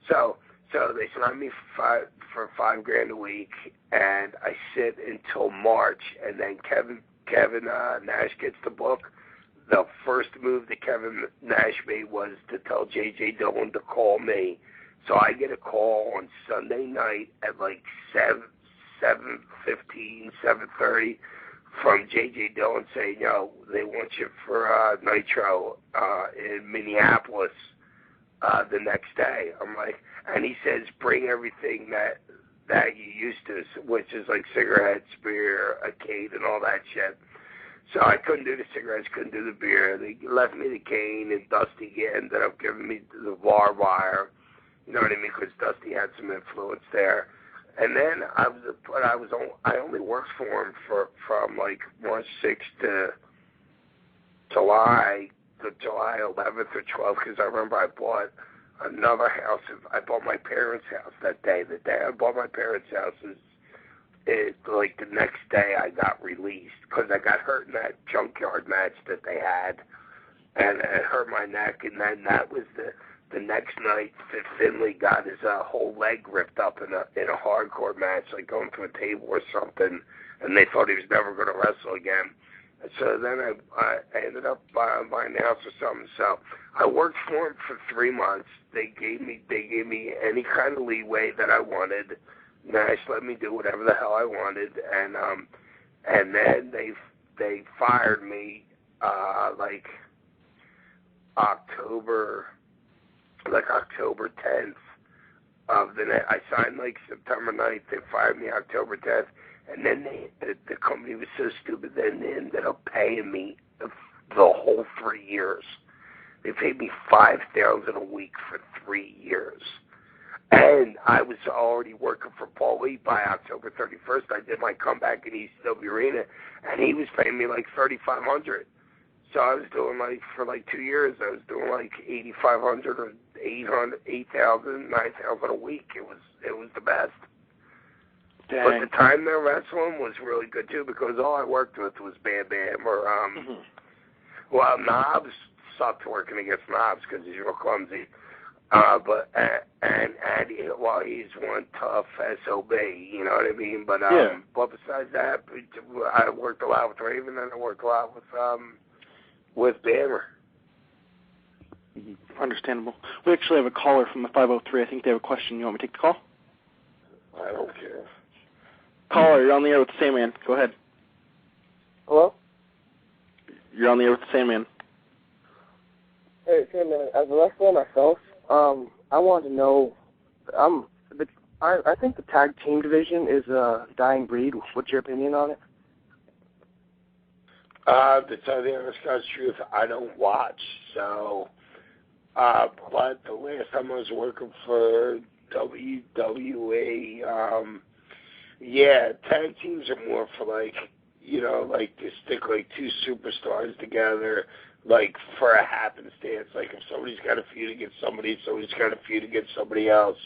So they signed me for $5,000 a week, and I sit until March, and then Kevin Nash gets the book. The first move that Kevin Nash made was to tell J.J. Dillon to call me. So I get a call on Sunday night at like 7:15, 7:30 from J.J. Dillon saying, yo, they want you for Nitro in Minneapolis the next day. I'm like, and he says, bring everything that you used to, which is like cigarettes, beer, a cane, and all that shit. So I couldn't do the cigarettes, couldn't do the beer. They left me the cane, and Dusty ended up giving me the barbed wire. You know what I mean? Because Dusty had some influence there. And then I only worked for him from like March 6th to July 11th or 12th, because I remember I bought another house. I bought my parents' house that day. The day I bought my parents' house is like the next day I got released because I got hurt in that junkyard match that they had, and it hurt my neck. And then that was the next night that Finley got his whole leg ripped up in a hardcore match, like going to a table or something, and they thought he was never going to wrestle again. So then I ended up buying the house or something. So I worked for him for 3 months. They gave me any kind of leeway that I wanted. Nash let me do whatever the hell I wanted, and then they fired me like October 10th of the net. I signed like September 9th. They fired me October 10th. And then the company was so stupid, then they ended up paying me the whole 3 years. They paid me $5,000 a week for 3 years. And I was already working for Paulie by October 31st. I did my comeback in ECW Arena, and he was paying me like $3,500. So I was doing like, for like 2 years, I was doing like $8,500 or $8,000, $9,000 a week. It was the best. Dang. But the time they're wrestling was really good too, because all I worked with was Bam Bam or well, Knobs sucked working against Knobs because he's real clumsy. But well, he's one tough SOB, you know what I mean? But but besides that, I worked a lot with Raven, and I worked a lot with Bammer. Understandable. We actually have a caller from the 503. I think they have a question. You want me to take the call? I don't care. Caller, you're on the air with the Sandman. Go ahead. Hello? You're on the air with the Sandman. Hey, Sandman, as a wrestler myself, I want to know, I think the tag team division is a dying breed. What's your opinion on it? To tell the honest God's truth, I don't watch, so, but the last time I was working for WWE, yeah, tag teams are more for like, you know, like to stick like two superstars together, like for a happenstance. Like if somebody's got a feud against somebody, somebody's got a feud against somebody else,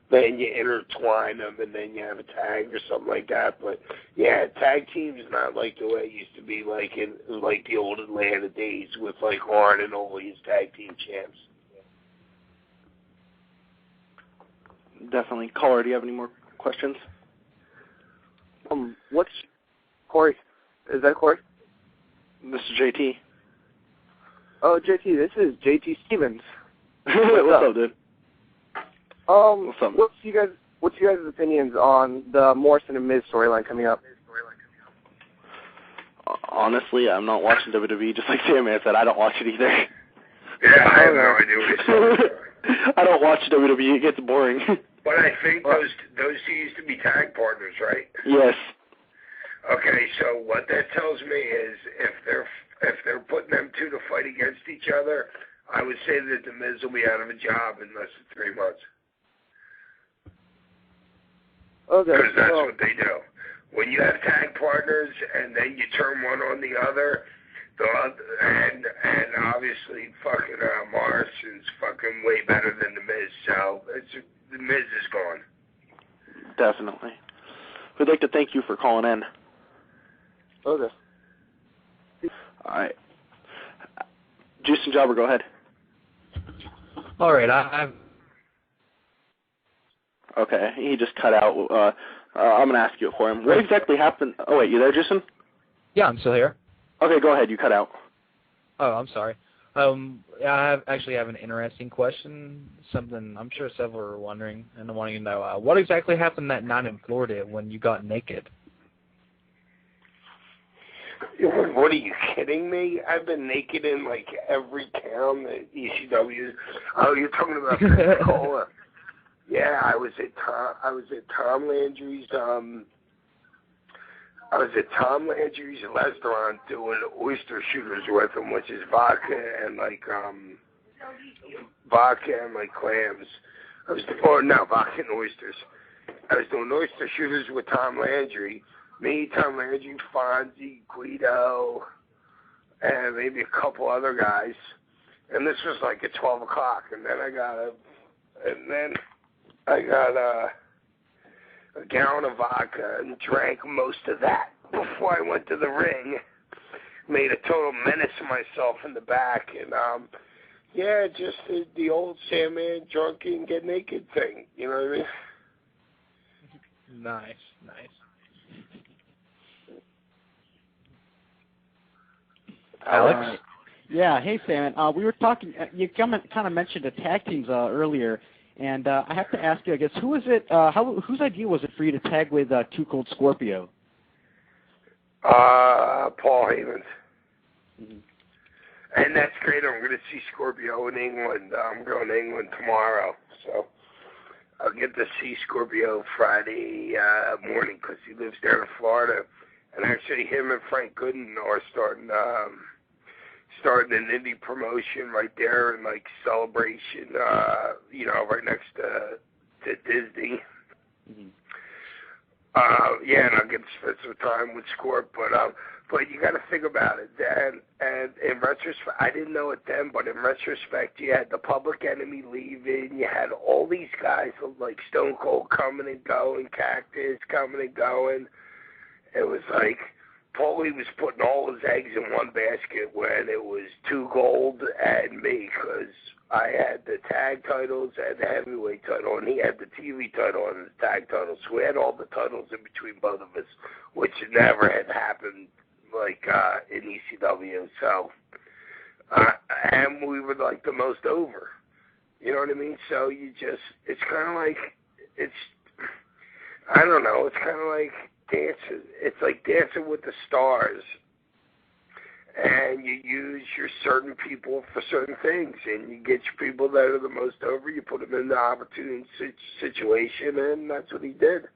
then you intertwine them and then you have a tag or something like that. But yeah, tag team is not like the way it used to be, like in like the old Atlanta days with like Arn and Ole as tag team champs. Definitely. Caller, do you have any more questions? What's Corey? Is that Corey? This is JT. Oh, JT, this is JT Stevens. What's up, dude? What's up? What's you guys' opinions on the Morrison and Miz storyline coming up? Honestly, I'm not watching WWE. Just like Sandman said, I don't watch it either. Yeah, I have no idea what you're saying. I don't watch WWE. It gets boring. But I think those two used to be tag partners, right? Yes. Okay, so what that tells me is if they're putting them two to fight against each other, I would say that the Miz will be out of a job in less than 3 months. Okay. Because that's what they do. When you have tag partners and then you turn one on the other, and obviously fucking Morrison's fucking way better than the Miz, so the Miz is gone. Definitely. We'd like to thank you for calling in. Okay. All right. Juicin Jobber, go ahead. All right. Okay, he just cut out. I'm going to ask you it for him. What exactly happened? Oh, wait, you there, Juicin? Yeah, I'm still here. Okay, go ahead. You cut out. Oh, I'm sorry. I actually have an interesting question, something I'm sure several are wondering and wanting to know. What exactly happened that night in Florida when you got naked? What, are you kidding me? I've been naked in, like, every town that ECW. Oh, you're talking about Pensacola. Yeah, I was at Tom Landry's restaurant doing oyster shooters with him, which is vodka and clams. Vodka and oysters. I was doing oyster shooters with Tom Landry. Me, Tom Landry, Fonzie, Guido, and maybe a couple other guys. And this was like at 12 o'clock. And then I got a gallon of vodka and drank most of that before I went to the ring. Made a total menace of myself in the back. And, just the old Sandman drunk and get naked thing. You know what I mean? Nice. Alex? Yeah, hey, Sam. We were talking, you kind of mentioned the tag teams earlier, and I have to ask you, I guess, whose idea was it for you to tag with Too Cold Scorpio? Paul Heyman's. Mm-hmm. And that's great. I'm going to see Scorpio in England. I'm going to England tomorrow, so I'll get to see Scorpio Friday morning because he lives there in Florida. And actually, him and Frank Gooden are starting an indie promotion right there in Celebration, right next to Disney. Mm-hmm. And I'll get to spend some time with Scorp, but you got to think about it. And in retrospect, I didn't know it then, but in retrospect, you had the Public Enemy leaving, you had all these guys like Stone Cold coming and going, Cactus coming and going. It was like Paulie was putting all his eggs in one basket when it was Two Gold and me, because I had the tag titles and the heavyweight title, and he had the TV title and the tag title. So we had all the titles in between both of us, which never had happened in ECW. So, and we were like the most over. You know what I mean? So it's kind of like, I don't know, it's kind of like dancing. It's like Dancing with the Stars. And you use your certain people for certain things, and you get your people that are the most over, you put them in the opportune situation, and that's what he did.